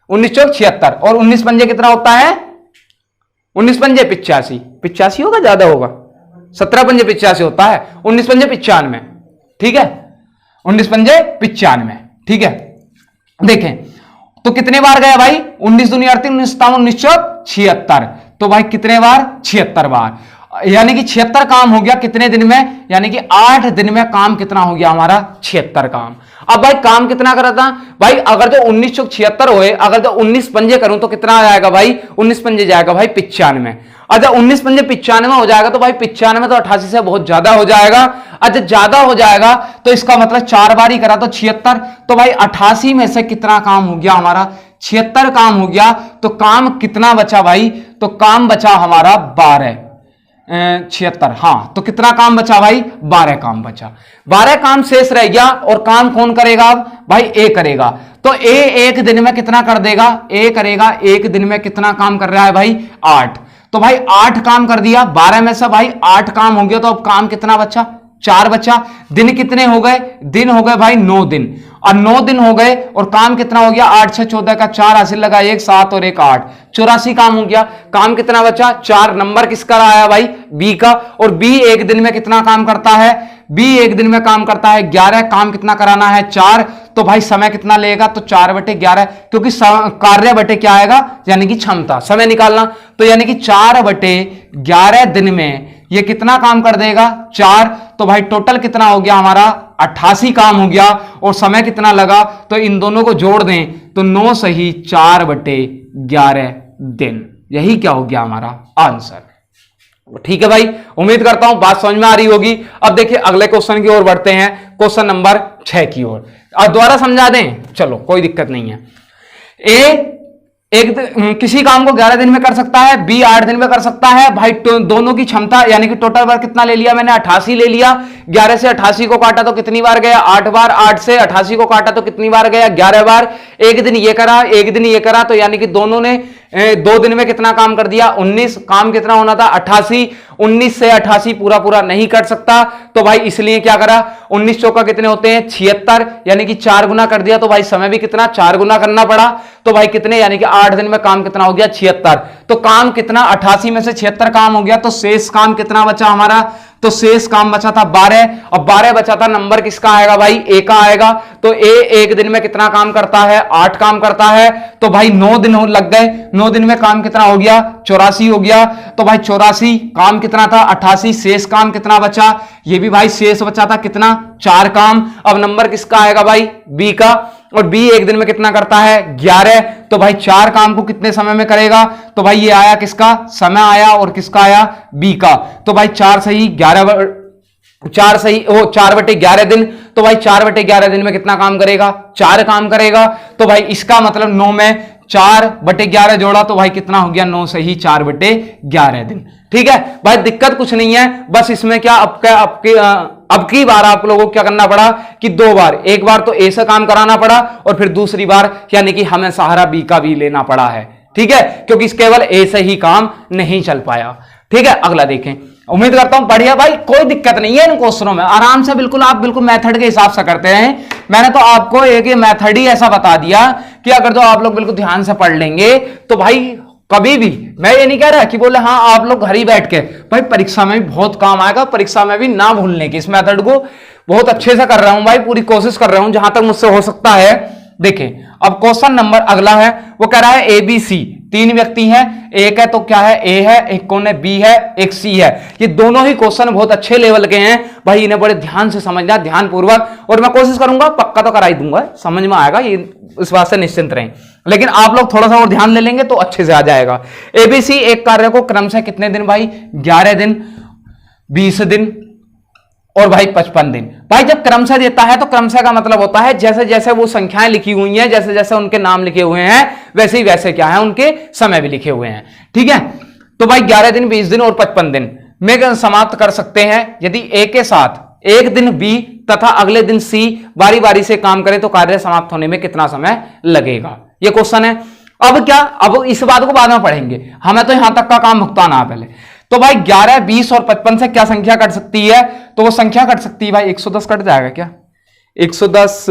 1976, और 19 पंजे कितना होता है? 19 पंजे 85 होगा, ज्यादा होगा, 17 पंजे 85 होता है, 19 पंजे 95, ठीक है, 19 पंजे 95, ठीक है। देखें तो कितने बार गया भाई? 19 दूनी 38, 1957, 1976, तो भाई कितने बार? 76 बार, यानी कि 76 काम हो गया कितने दिन में? यानी कि 8 दिन में काम कितना हो गया हमारा? 76 काम। अब भाई काम कितना करा था भाई? अगर जो 19 चौक 76 होए, अगर जो 19 पंजे करूं तो कितना आ जाएगा भाई? 19 पंजे जाएगा भाई 95। अच्छा 19 पंजे 95 हो जाएगा तो भाई 95 तो 88 से बहुत ज्यादा हो जाएगा। अच्छा ज्यादा हो जाएगा तो इसका मतलब 4 बार ही करा तो 76, तो भाई 88 में से कितना काम हो गया हमारा? 76 काम हो गया। तो काम कितना बचा भाई? तो काम बचा हमारा 12, 76, हाँ, तो कितना काम बचा भाई? 12 काम बचा। 12 काम शेष रह गया, और काम कौन करेगा अब? भाई ए करेगा। तो ए एक दिन में कितना कर देगा? ए करेगा एक दिन में कितना काम कर रहा है भाई? 8। तो भाई 8 काम कर दिया, 12 में से भाई 8 काम हो गया, तो अब काम कितना बचा? 4 बचा। दिन कितने हो गए? दिन हो गए भाई 9 दिन, और 9 दिन हो गए, और काम कितना हो गया? 8 6 14 का 4 हासिल लगा, 1 7 और 1 8, 84 काम हो गया। काम कितना बचा? 4। नंबर किसका आया भाई? बी का। और बी एक दिन में कितना काम करता है? बी एक दिन में काम करता है 11। काम कितना कराना है? 4। तो भाई समय कितना लेगा? तो 4/11, क्योंकि कार्य बटे क्या आएगा? यानी कि क्षमता, समय निकालना। तो यानी कि 4/11 दिन में ये कितना काम कर देगा? 4। तो भाई टोटल कितना हो गया हमारा? 88 काम हो गया। और समय कितना लगा? तो इन दोनों को जोड़ दें तो 9 सही 4/11 दिन। यही क्या हो गया हमारा आंसर? ठीक है भाई, उम्मीद करता हूं बात समझ में आ रही होगी। अब देखिए अगले क्वेश्चन की ओर बढ़ते हैं, क्वेश्चन नंबर 6 की ओर। अब दोबारा समझा दें, चलो कोई दिक्कत नहीं है। ए किसी काम को 11 दिन में कर सकता है, बी 8 दिन में कर सकता है। भाई दोनों की क्षमता यानी कि टोटल बार कितना ले लिया मैंने, 88 ले लिया। 11 से 88 को काटा तो कितनी बार गया, 8 बार। 8 से 88 को काटा तो कितनी बार गया, 11 बार। एक दिन ये करा, एक दिन ये करा, तो यानी कि दोनों ने 2 दिन में कितना काम कर दिया, 19। काम कितना होना था, 88। 19 से 88 पूरा पूरा नहीं कर सकता, तो भाई इसलिए क्या करा, 19 चौका कितने होते हैं, 76, यानी कि 4 गुना कर दिया। तो भाई समय भी कितना, 4 गुना करना पड़ा। तो भाई कितने, यानी कि 8 दिन में काम कितना हो गया, 76। तो काम कितना, 88 में से 76 काम हो गया, तो शेष काम कितना बचा हमारा, तो शेष काम बचा था 12। और 12 बचा था, नंबर किसका आएगा भाई, ए का आएगा। तो ए एक दिन में कितना काम करता है, 8 काम करता है। तो भाई 9 दिन लग गए, 9 दिन में काम कितना हो गया, 84 हो गया। तो भाई 84 काम कितना था, 88। शेष काम कितना बचा, ये भी भाई शेष बचा था कितना, 4 काम। अब नंबर किसका आएगा भाई, बी का। और बी एक दिन में कितना करता है, 11। तो भाई 4 काम को कितने समय में करेगा, तो भाई ये आया किसका समय आया, और किसका आया, बी का। तो भाई 4 सही 11, 4 सही 4/11 दिन। तो भाई 4/11 दिन में कितना काम करेगा, 4 काम करेगा। तो भाई इसका मतलब 9 में 4/11 जोड़ा, तो भाई कितना हो गया, 9 सही 4/11 दिन। ठीक है भाई, दिक्कत कुछ नहीं है, बस इसमें क्या अब की बार आप लोगों को क्या करना पड़ा कि 2 बार, एक बार तो ए से काम कराना पड़ा, और फिर दूसरी बार यानी कि हमें सहारा बी का भी लेना पड़ा है। ठीक है, क्योंकि केवल ए से ही काम नहीं चल पाया। ठीक है, अगला देखें। उम्मीद करता हूं बढ़िया भाई, कोई दिक्कत नहीं है इन क्वेश्चनों में, आराम से बिल्कुल आप बिल्कुल मेथड के हिसाब से करते हैं। मैंने तो आपको एक मेथड ही ऐसा बता दिया कि अगर जो आप लोग बिल्कुल ध्यान से पढ़ लेंगे तो भाई कभी भी, मैं ये नहीं कह रहा कि बोले हाँ आप लोग घर ही बैठ के, भाई परीक्षा में भी बहुत काम आएगा, परीक्षा में भी ना भूलने की। इस मेथड को बहुत अच्छे से कर रहा हूं भाई, पूरी कोशिश कर रहा हूं जहां तक मुझसे हो सकता है। देखें अब क्वेश्चन नंबर अगला है, वो कह रहा है ए बी सी 3 व्यक्ति हैं, एक है तो क्या है, ए है, एक कौन है, बी है, एक सी है। ये दोनों ही क्वेश्चन बहुत अच्छे लेवल के हैं भाई, इन्हें बड़े ध्यान से समझना, ध्यान पूर्वक। और मैं कोशिश करूंगा, पक्का तो कराई दूंगा, समझ में आएगा, ये इस बात से निश्चिंत रहें। लेकिन आप लोग थोड़ा सा और ध्यान ले लेंगे तो अच्छे से आ जाएगा। एबीसी एक कार्य को क्रम से कितने दिन भाई, 11 दिन, 20 दिन और भाई 55 दिन। भाई जब क्रम से देता है तो क्रम से का मतलब होता है जैसे जैसे वो संख्याएं लिखी हुई हैं, जैसे जैसे उनके नाम लिखे हुए हैं, वैसे ही वैसे क्या है उनके समय भी लिखे हुए हैं। ठीक है, तो भाई 11 दिन, 20 दिन और 55 दिन में समाप्त कर सकते हैं यदि ए के साथ एक दिन बी तथा अगले दिन सी बारी बारी से काम करें तो कार्य समाप्त होने में कितना समय लगेगा, ये क्वेश्चन है। अब क्या, अब इस बात को बाद में पढ़ेंगे, हमें तो यहां तक का काम भुगताना है पहले। तो भाई 11, 20 और 55 से क्या संख्या कट सकती है, तो वो संख्या कट सकती है भाई 110 कट जाएगा क्या, 110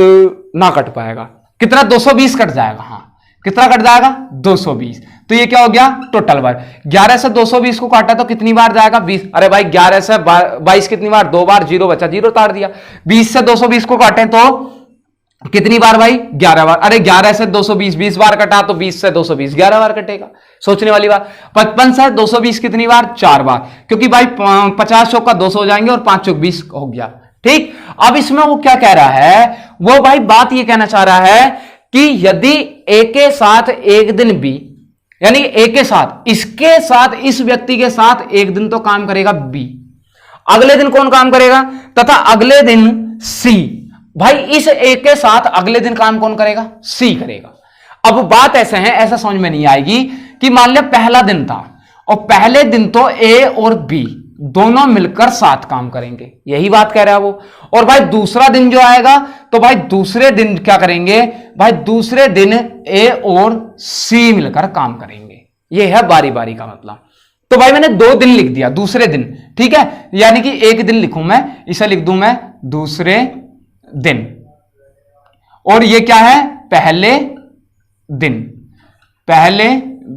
ना कट पाएगा, कितना 220 कट जाएगा, हाँ कितना कट जाएगा 220। तो ये क्या हो गया टोटल बार, 11 से 220 को काटा तो कितनी बार जाएगा 20, अरे भाई 11 से 22 कितनी बार, 2 बार, 0 बचा 0 उतार दिया। 20 से 220 को काटे तो कितनी बार भाई 11 बार, अरे 11 से 220 20 बार कटा तो 20 से 220 11 बार कटेगा, सोचने वाली बात। 55 से 220 कितनी बार, 4 बार, क्योंकि भाई 50 चौक का 200 हो जाएंगे और 5 चौक 20 हो गया। ठीक, अब इसमें वो क्या कह रहा है, वो भाई बात ये कहना चाह रहा है कि यदि ए के साथ एक दिन बी, यानी ए के साथ, इसके साथ, इस व्यक्ति के साथ एक दिन तो काम करेगा बी, अगले दिन कौन काम करेगा, तथा अगले दिन सी, भाई इस ए के साथ अगले दिन काम कौन करेगा, सी करेगा। अब बात ऐसे है, ऐसा समझ में नहीं आएगी कि मान लिया पहला दिन था और पहले दिन तो ए और बी दोनों मिलकर साथ काम करेंगे, यही बात कह रहा है वो। और भाई दूसरा दिन जो आएगा तो भाई दूसरे दिन क्या करेंगे, भाई दूसरे दिन ए और सी मिलकर काम करेंगे, ये है बारी बारी का मतलब। तो भाई मैंने 2 दिन लिख दिया, दूसरे दिन, ठीक है, यानी कि एक दिन लिखूं मैं, इसे लिख दूं मैं दूसरे दिन, और ये क्या है पहले दिन। पहले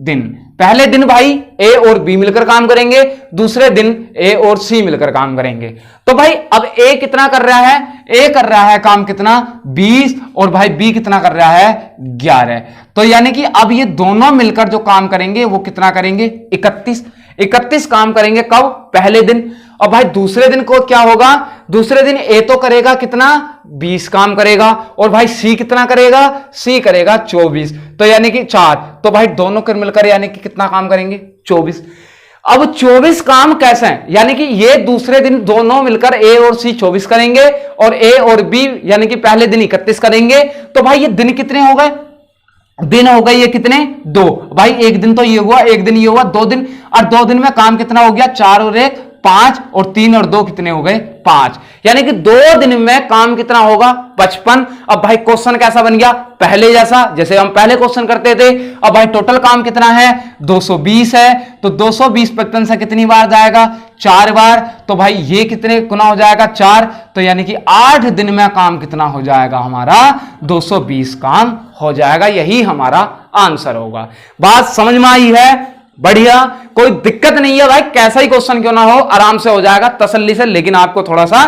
दिन, पहले दिन भाई ए और बी मिलकर काम करेंगे, दूसरे दिन ए और सी मिलकर काम करेंगे। तो भाई अब ए कितना कर रहा है, ए कर रहा है काम कितना 20, और भाई बी कितना कर रहा है 11। तो यानी कि अब ये दोनों मिलकर जो काम करेंगे वो कितना करेंगे 31 काम करेंगे, कब, पहले दिन। और भाई दूसरे दिन को क्या होगा, दूसरे दिन ए तो करेगा कितना 20 काम करेगा, और भाई सी कितना करेगा, सी करेगा 24, तो यानी कि 4, तो भाई दोनों कर मिलकर यानी कि कितना काम करेंगे 24। अब 24 काम कैसे हैं, यानी कि ये दूसरे दिन दोनों मिलकर ए और सी 24 करेंगे और ए और बी यानी कि पहले दिन 31 करेंगे। तो भाई ये दिन कितने हो गए, दिन हो गए ये कितने, 2। भाई एक दिन तो ये हुआ, एक दिन ये हुआ, 2 दिन, और 2 दिन में काम कितना हो गया, 4 और 1 5, और 3 और 2 कितने हो गए, 5। यानी कि 2 दिन में काम कितना होगा, 55। अब भाई क्वेश्चन कैसा बन गया, पहले जैसा, जैसे हम पहले क्वेश्चन करते थे। अब भाई टोटल काम कितना है, 220 है, तो 220 55 से कितनी बार जाएगा, 4 बार। तो भाई ये कितने गुना हो जाएगा, 4। तो यानी कि 8 दिन में काम कितना हो जाएगा हमारा, 220 काम हो जाएगा। यही हमारा आंसर होगा। बात समझ में आई है, बढ़िया, कोई दिक्कत नहीं है भाई, कैसा ही क्वेश्चन क्यों ना हो आराम से हो जाएगा तसल्ली से। लेकिन आपको थोड़ा सा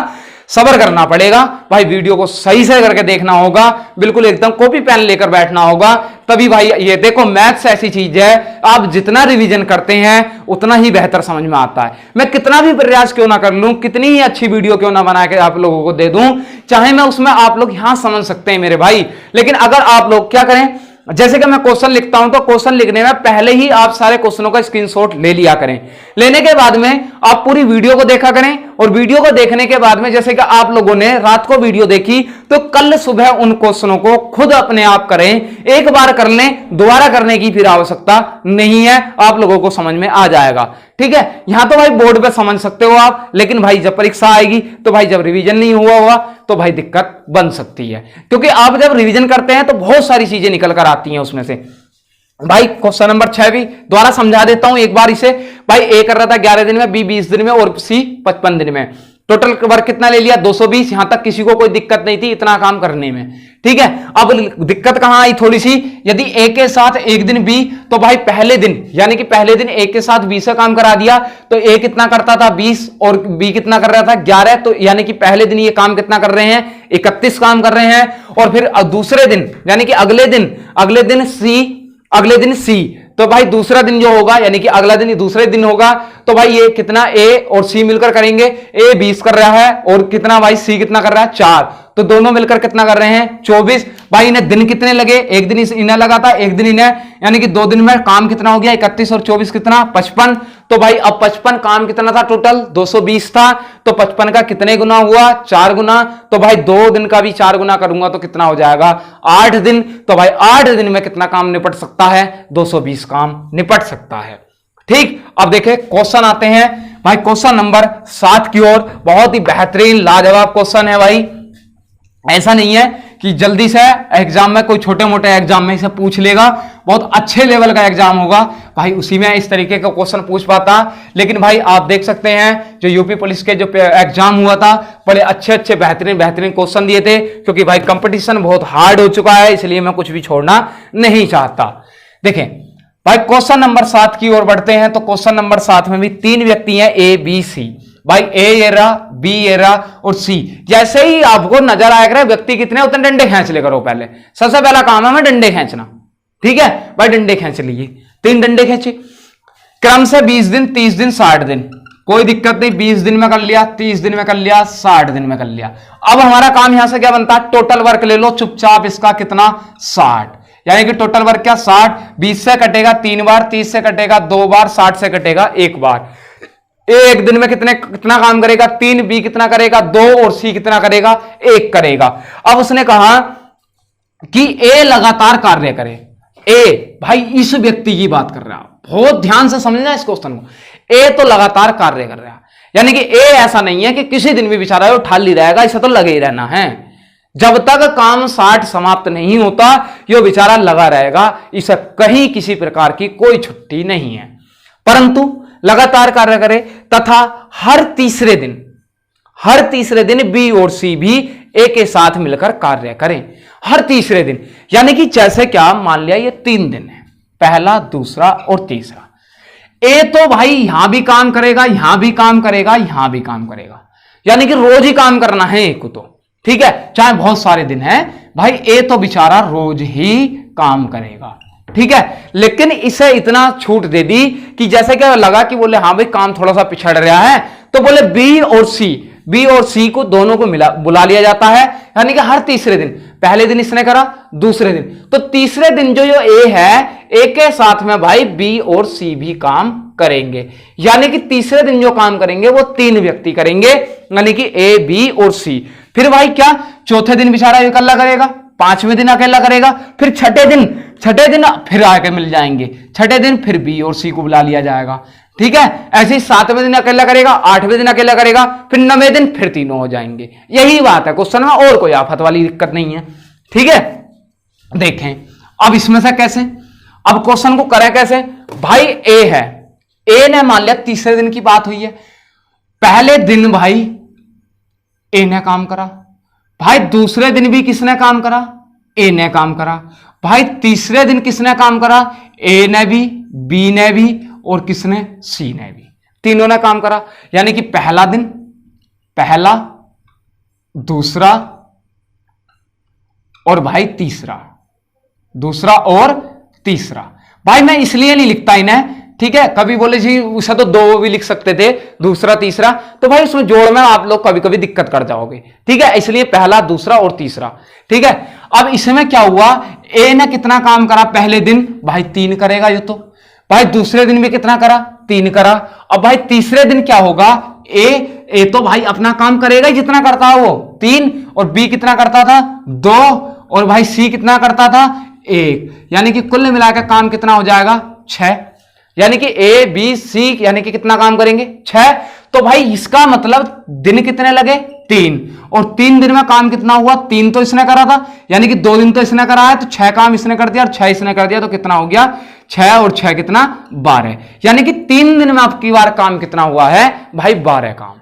सब्र करना पड़ेगा भाई, वीडियो को सही से करके देखना होगा, बिल्कुल एकदम कॉपी पेन लेकर बैठना होगा, तभी भाई। ये देखो मैथ्स ऐसी चीज है, आप जितना रिवीजन करते हैं उतना ही बेहतर समझ में आता है। मैं कितना भी प्रयास क्यों ना कर लूं, कितनी ही अच्छी वीडियो क्यों ना बना के आप लोगों को दे दूं, चाहे मैं उसमें आप लोग यहां समझ सकते हैं मेरे भाई, लेकिन अगर आप लोग क्या करें, जैसे कि मैं क्वेश्चन लिखता हूं तो क्वेश्चन लिखने में पहले ही आप सारे क्वेश्चनों का स्क्रीनशॉट ले लिया करें। लेने के बाद में आप पूरी वीडियो को देखा करें, और वीडियो को देखने के बाद में जैसे कि आप लोगों ने रात को वीडियो देखी, तो कल सुबह उन क्वेश्चनों को खुद अपने आप करें। एक बार कर लें, दोबारा करने की फिर आवश्यकता नहीं है, आप लोगों को समझ में आ जाएगा। ठीक है, यहां तो भाई बोर्ड पे समझ सकते हो आप, लेकिन भाई जब परीक्षा आएगी तो भाई जब रिवीजन नहीं हुआ होगा तो भाई दिक्कत बन सकती है, क्योंकि आप जब रिवीजन करते हैं तो बहुत सारी चीजें निकल कर आती हैं उसमें से। भाई क्वेश्चन नंबर 6 भी दोबारा समझा देता हूं एक बार इसे। भाई ए कर रहा था 11 दिन में, बी 20 दिन में और सी 55 दिन में। टोटल वर्क कितना ले लिया, 220। यहां तक किसी को कोई दिक्कत नहीं थी इतना काम करने में। ठीक है, अब दिक्कत कहां आई थोड़ी सी, यदि ए के साथ एक दिन बी, तो भाई पहले दिन यानी कि पहले दिन ए के साथ 20 का काम करा दिया, तो ए कितना करता था 20 और बी कितना कर रहा था 11, तो यानी कि पहले दिन ये काम कितना कर रहे हैं, 31 काम कर रहे हैं। और फिर दूसरे दिन यानी कि अगले दिन सी, तो भाई दूसरा दिन जो होगा यानी कि अगला दिन दूसरे दिन होगा, तो भाई ये कितना ए और सी मिलकर करेंगे, ए 20 कर रहा है और कितना भाई सी कितना कर रहा है 4, तो दोनों मिलकर कितना कर रहे हैं 24। भाई इन्हें दिन कितने लगे, एक दिन इन्हें लगा था, एक दिन इन्हें, यानी कि 2 दिन में काम कितना हो गया 31 और 24 कितना 55। तो भाई अब 55 काम कितना था, टोटल 220 था, तो 55 का कितने गुना हुआ, 4 गुना। तो भाई 2 दिन का भी 4 गुना करूंगा तो कितना हो जाएगा 8 दिन। तो भाई 8 दिन में कितना काम निपट सकता है, 220 काम निपट सकता है। ठीक, अब देखें क्वेश्चन आते हैं भाई क्वेश्चन नंबर 7 की ओर। बहुत ही बेहतरीन लाजवाब क्वेश्चन है भाई, ऐसा नहीं है कि जल्दी से एग्जाम में कोई छोटे मोटे एग्जाम में इसे पूछ लेगा, बहुत अच्छे लेवल का एग्जाम होगा भाई, उसी में इस तरीके का क्वेश्चन पूछ पाता। लेकिन भाई आप देख सकते हैं जो यूपी पुलिस के जो एग्जाम हुआ था, बड़े अच्छे बेहतरीन क्वेश्चन दिए थे, क्योंकि भाई कंपटीशन बहुत हार्ड हो चुका है, इसलिए मैं कुछ भी छोड़ना नहीं चाहता। देखें भाई क्वेश्चन नंबर 7 की ओर बढ़ते हैं। तो क्वेश्चन नंबर 7 में भी 3 व्यक्ति हैं ए बी सी। भाई ए ये रहा, बी ये रहा और सी। जैसे ही आपको नजर आएगा व्यक्ति कितने उतने डंडे खींच ले करो। पहले सबसे पहला काम है मैं डंडे खींचना। ठीक है भाई, डंडे खींच लिए, 3 डंडे खींचे क्रम से 20 दिन 30 दिन 60 दिन, कोई दिक्कत नहीं, 20 दिन में कर लिया, 30 दिन में कर लिया, 60 दिन में कर लिया। अब हमारा काम यहां से क्या बनता है, टोटल वर्क ले लो चुपचाप, इसका कितना 60, यानी कि टोटल वर्क क्या 60, 20 से कटेगा 3 बार, 30 से कटेगा 2 बार, 60 से कटेगा 1 बार। ए एक दिन में कितना काम करेगा 3, बी कितना करेगा 2 और सी कितना करेगा 1 करेगा। अब उसने कहा कि ए लगातार कार्य करे। ए भाई इस व्यक्ति की बात कर रहा है, बहुत ध्यान से समझना इस क्वेश्चन को। ए तो लगातार कार्य कर रहा है, यानी कि ए ऐसा नहीं है कि किसी दिन भी बेचारा वो ठाली रहेगा, इसे तो लगे ही रहना है। जब तक काम 60 समाप्त नहीं होता ये बेचारा लगा रहेगा, इसे कहीं किसी प्रकार की कोई छुट्टी नहीं है, परंतु लगातार कार्य करे तथा हर तीसरे दिन बी और सी भी ए के साथ मिलकर कार्य करें। हर तीसरे दिन यानी कि जैसे क्या मान लिया ये 3 दिन है, पहला दूसरा और तीसरा। ए तो भाई यहां भी काम करेगा, यहां भी काम करेगा, यहां भी काम करेगा, यानी कि रोज ही काम करना है एक को तो। ठीक है, चाहे बहुत सारे दिन है भाई, ए तो बेचारा रोज ही काम करेगा। ठीक है, लेकिन इसे इतना छूट दे दी कि जैसे क्या लगा कि बोले हाँ भाई काम थोड़ा सा पिछड़ रहा है, तो बोले बी और सी बी और सी को दोनों को मिला बुला लिया जाता है, यानी कि हर तीसरे दिन। पहले दिन इसने करा, दूसरे दिन, तो तीसरे दिन जो ए है, ए के साथ में भाई बी और सी भी काम करेंगे, यानी कि तीसरे दिन जो काम करेंगे वो 3 व्यक्ति करेंगे, यानी कि ए, बी और सी। फिर भाई क्या, चौथे दिन बेचारा अकेला करेगा, 5वें दिन अकेला करेगा, फिर छठे दिन फिर आके मिल जाएंगे, छठे दिन फिर बी और सी को बुला लिया जाएगा, ठीक है। ऐसे ही 7वें दिन अकेला करेगा, 8वें दिन अकेला करेगा, फिर 9वें दिन फिर तीनों हो जाएंगे। यही बात है क्वेश्चन में, और कोई आफत वाली दिक्कत नहीं है, ठीक है। देखें अब इसमें से कैसे, अब क्वेश्चन को करें कैसे। भाई ए है, ए ने मान लिया तीसरे दिन की बात हुई है, पहले दिन भाई ए ने काम करा, भाई दूसरे दिन भी किसने काम करा, ए ने काम करा, भाई तीसरे दिन किसने काम करा, ए ने भी, बी ने भी और किसने, सी ने भी, तीनों ने काम करा। यानी कि पहला दिन, पहला, दूसरा और भाई तीसरा, दूसरा और तीसरा। भाई मैं इसलिए नहीं लिखता इन्हें, ठीक है, कभी बोले जी उसे तो 2 भी लिख सकते थे, दूसरा तीसरा, तो भाई उसमें जोड़ में आप लोग कभी कभी दिक्कत कर जाओगे, ठीक है, इसलिए पहला, दूसरा और तीसरा, ठीक है। अब इसमें क्या हुआ, ए ने कितना काम करा पहले दिन, भाई 3 करेगा ये तो, भाई दूसरे दिन भी कितना करा, 3 करा। अब भाई तीसरे दिन क्या होगा, ए तो भाई अपना काम करेगा ही, जितना करता है वो 3, और बी कितना करता था 2, और भाई सी कितना करता था 1, यानी कि कुल मिलाकर काम कितना हो जाएगा 6, यानी कि ए, बी, सी यानी कि कितना काम करेंगे 6। तो भाई इसका मतलब दिन कितने लगे 3, और 3 दिन में काम कितना हुआ, 3 तो इसने करा था, यानी कि 2 दिन तो इसने करा है, तो 6 काम इसने कर दिया और 6 इसने कर दिया, तो कितना हो गया 6 और 6 कितना 12, यानी कि 3 दिन में आपकी बार काम कितना हुआ है भाई 12 काम।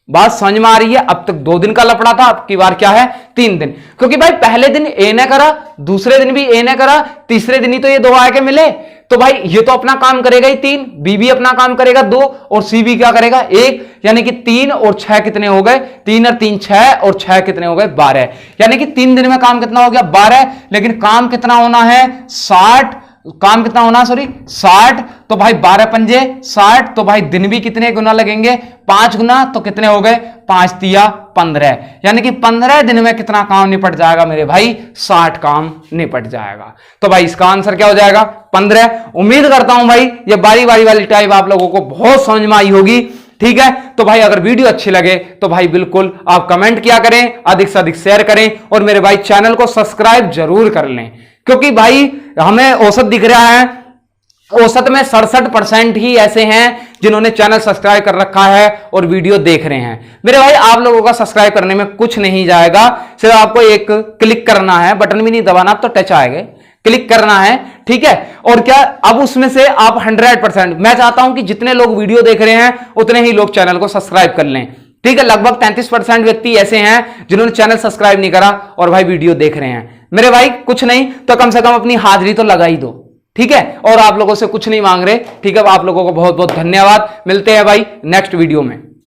बात समझ में आ रही है। अब तक 2 दिन का लफड़ा था, अब की बार क्या है 3 दिन, क्योंकि भाई पहले दिन ए ने करा, दूसरे दिन भी ए ने करा, तीसरे दिन ही तो ये 2 आके मिले, तो भाई ये तो अपना काम करेगा ही 3, बी भी अपना काम करेगा 2 और सी भी क्या करेगा 1, यानी कि 3 और 6 कितने हो गए, 3 और 3 6 और 6 कितने हो गए 12, यानी कि 3 दिन में काम कितना हो गया 12, लेकिन काम कितना होना है 60, काम कितना होना सॉरी 60, तो भाई 12 पंजे 60, तो भाई दिन भी कितने गुना लगेंगे 5 गुना, तो कितने हो गए 5 तिया 15, यानी कि 15 दिन में कितना काम निपट जाएगा मेरे भाई 60 काम निपट जाएगा। तो भाई इसका आंसर क्या हो जाएगा 15। उम्मीद करता हूं भाई ये बारी बारी वाली टाइप आप लोगों को बहुत समझ में आई होगी, ठीक है। तो भाई अगर वीडियो अच्छी लगे तो भाई बिल्कुल आप कमेंट किया करें, अधिक से अधिक शेयर करें, और मेरे भाई चैनल को सब्सक्राइब जरूर कर लें, क्योंकि भाई हमें औसत दिख रहा है, औसत में 67% ही ऐसे हैं जिन्होंने चैनल सब्सक्राइब कर रखा है और वीडियो देख रहे हैं। मेरे भाई आप लोगों का सब्सक्राइब करने में कुछ नहीं जाएगा, सिर्फ आपको एक क्लिक करना है, बटन भी नहीं दबाना, अब तो टच आएगा, क्लिक करना है, ठीक है। और क्या अब उसमें से आप 100%, मैं चाहता हूं कि जितने लोग वीडियो देख रहे हैं उतने ही लोग चैनल को सब्सक्राइब कर लें, ठीक है। लगभग 33% व्यक्ति ऐसे हैं जिन्होंने चैनल सब्सक्राइब नहीं करा और भाई वीडियो देख रहे हैं। मेरे भाई कुछ नहीं तो कम से कम अपनी हाजिरी तो लगा ही दो, ठीक है, और आप लोगों से कुछ नहीं मांग रहे, ठीक है। आप लोगों को बहुत बहुत धन्यवाद, मिलते हैं भाई नेक्स्ट वीडियो में।